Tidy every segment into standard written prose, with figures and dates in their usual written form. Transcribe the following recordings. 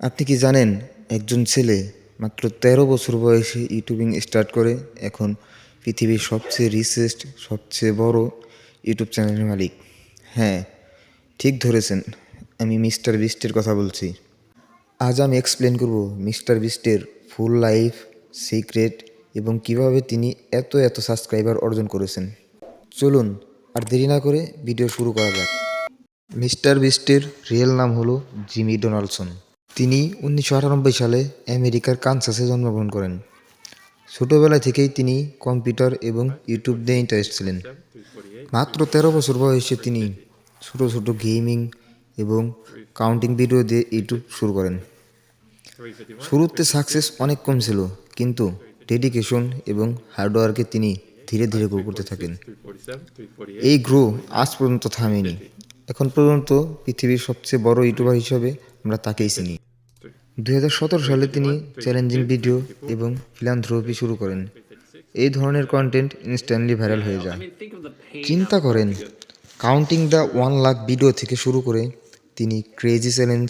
আপনি কি জানেন একজন ছেলে মাত্র ১৩ বছর বয়সে ইউটিউবিং স্টার্ট করে এখন পৃথিবীর সবচেয়ে রিচেস্ট সবচেয়ে বড় ইউটিউব চ্যানেলের মালিক। হ্যাঁ, ঠিক ধরেছেন, আমি মিস্টার বিস্টের কথা বলছি। আজ আমি এক্সপ্লেন করব মিস্টার বিস্টের ফুল লাইফ, সিক্রেট এবং কিভাবে তিনি এত সাবস্ক্রাইবার অর্জন করেছেন। চলুন আর দেরি না করে ভিডিও শুরু করা যাক। মিস্টার বিস্টের রিয়েল নাম হলো জিমি ডোনাল্ডসন। তিনি ১৯৯৮ সালে আমেরিকার কানসাসে জন্মগ্রহণ করেন। ছোটবেলা থেকেই তিনি কম্পিউটার এবং ইউটিউব নিয়ে ইন্টারেস্ট ছিলেন। মাত্র ১৩ বছর বয়সে তিনি ছোট ছোট গেমিং এবং কাউন্টিং ভিডিও দিয়ে ইউটিউব শুরু করেন। শুরুতে সাকসেস অনেক কম ছিল, কিন্তু ডেডিকেশন এবং হার্ডওয়ার্কে তিনি ধীরে ধীরে গ্রো করতে থাকেন। এই গ্রো আজ পর্যন্ত থামেনি। এখন পর্যন্ত পৃথিবীর সবচেয়ে বড় ইউটিউবার হিসেবে আমরা তাকেই চিনি। ২০১৭ সালে তিনি চ্যালেঞ্জিং ভিডিও এবং ফিলান্থ্রপি শুরু করেন। এই ধরনের কন্টেন্ট ইনস্ট্যান্টলি ভাইরাল হয়ে যায়। চিন্তা করেন, কাউন্টিং দ্য 1 লাখ ভিডিও থেকে শুরু করে তিনি crazy challenge,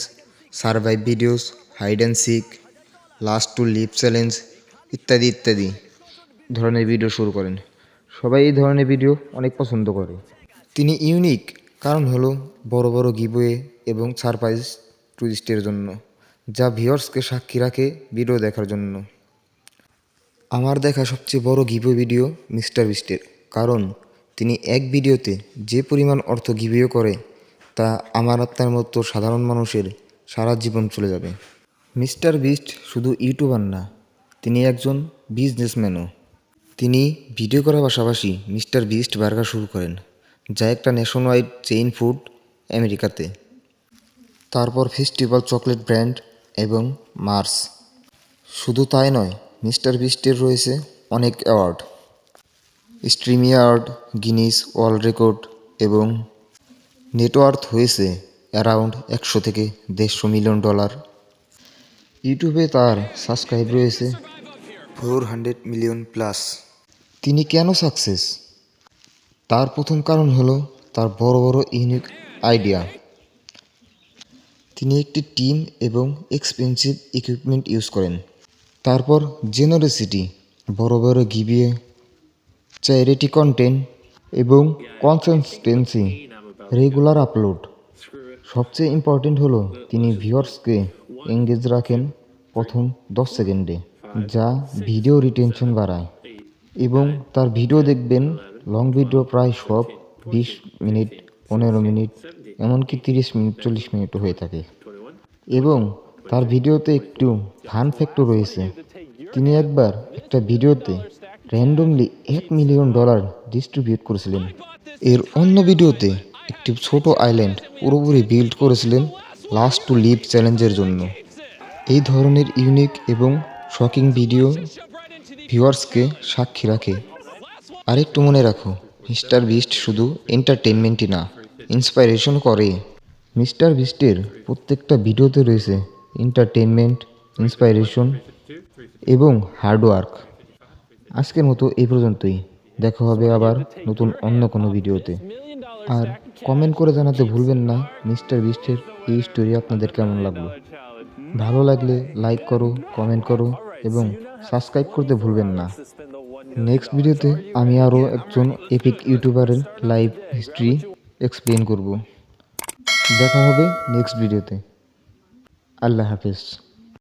survive videos, hide and seek, last to leave challenge ইত্যাদি ইত্যাদি ধরনের ভিডিও শুরু করেন। সবাই এই ধরনের ভিডিও অনেক পছন্দ করে। তিনি ইউনিক কারণ হলো বড় বড় গিভওয়ে এবং সারপ্রাইজ টুইস্টের জন্য, যা ভিউয়ার্সকে সাক্ষী রাখে ভিডিও দেখার জন্য। আমার দেখা সবচেয়ে বড় গিভওয়ে ভিডিও মিস্টার বিস্টের, কারণ তিনি এক ভিডিওতে যে পরিমাণ অর্থ গিভওয়ে করে তা আমার আপনার মতো সাধারণ মানুষের সারা জীবন চলে যাবে। মিস্টার বিস্ট শুধু ইউটিউবার না, তিনি একজন বিজনেসম্যানও। তিনি ভিডিও করার পাশাপাশি মিস্টার বিস্ট বার্গার শুরু করেন, যা একটা ন্যাশন ওয়াইড চেইন ফুড আমেরিকাতে। তারপর ফেস্টিভ্যাল চকলেট ব্র্যান্ড এবং মার্স। শুধু তাই নয়, মিস্টার বিস্টের রয়েছে অনেক award, Streamy award, Guinness world record এবং নেটওয়ার্থ হয়েছে অ্যারাউন্ড ১০০ থেকে ১৫০ মিলিয়ন ডলার। ইউটিউবে তার সাবস্ক্রাইব রয়েছে 400 মিলিয়ন প্লাস। তিনি কেন সাকসেস? তার প্রথম কারণ হলো তার বড় বড় ইউনিক আইডিয়া। তিনি একটি টিম এবং এক্সপেন্সিভ ইকুইপমেন্ট ইউজ করেন। তারপর জেনারোসিটি, বড় বড় গিভওয়ে, চ্যারিটি কন্টেন্ট এবং কনসিস্টেন্সি, রেগুলার আপলোড। সবচেয়ে ইম্পর্টেন্ট হলো তিনি ভিউয়ার্সকে এঙ্গেজ রাখেন প্রথম ১০ সেকেন্ডে, যা ভিডিও রিটেনশন বাড়ায়। এবং তার ভিডিও দেখবেন, লং ভিডিও প্রায় সব ২০ মিনিট, ১৫ মিনিট, এমনকি ৩০ মিনিট, ৪০ মিনিটও হয়ে থাকে। এবং তার ভিডিওতে একটু ফান ফ্যাক্টর রয়েছে। তিনি একবার একটা ভিডিওতে র্যান্ডমলি $১ মিলিয়ন ডিস্ট্রিবিউট করেছিলেন। এর অন্য ভিডিওতে একটি ছোট আইল্যান্ড পুরোপুরি বিল্ড করেছিলেন লাস্ট টু লিভ চ্যালেঞ্জের জন্য। এই ধরনের ইউনিক এবং শকিং ভিডিও ভিউয়ার্সকে সাক্ষী রাখে। আরেকটু মনে রাখো, মিস্টার বিস্ট শুধু এন্টারটেনমেন্টই না, ইন্সপাইরেশন করে। মিস্টার বিস্টের প্রত্যেকটা ভিডিওতে রয়েছে এন্টারটেনমেন্ট, ইন্সপাইরেশন এবং হার্ডওয়ার্ক। আজকের মতো এই পর্যন্তই। দেখা হবে আবার নতুন অন্য কোনো ভিডিওতে। আর কমেন্ট করে জানাতে ভুলবেন না মিস্টার বিস্টের এই স্টোরি আপনাদের কেমন লাগলো। ভালো লাগলে লাইক করো, কমেন্ট করো এবং সাবস্ক্রাইব করতে ভুলবেন না। নেক্সট ভিডিওতে আমি আরও একজন এপিক ইউটিউবারের লাইভ হিস্ট্রি এক্সপ্লেন করব। দেখা হবে নেক্সট ভিডিওতে। আল্লাহ হাফেজ।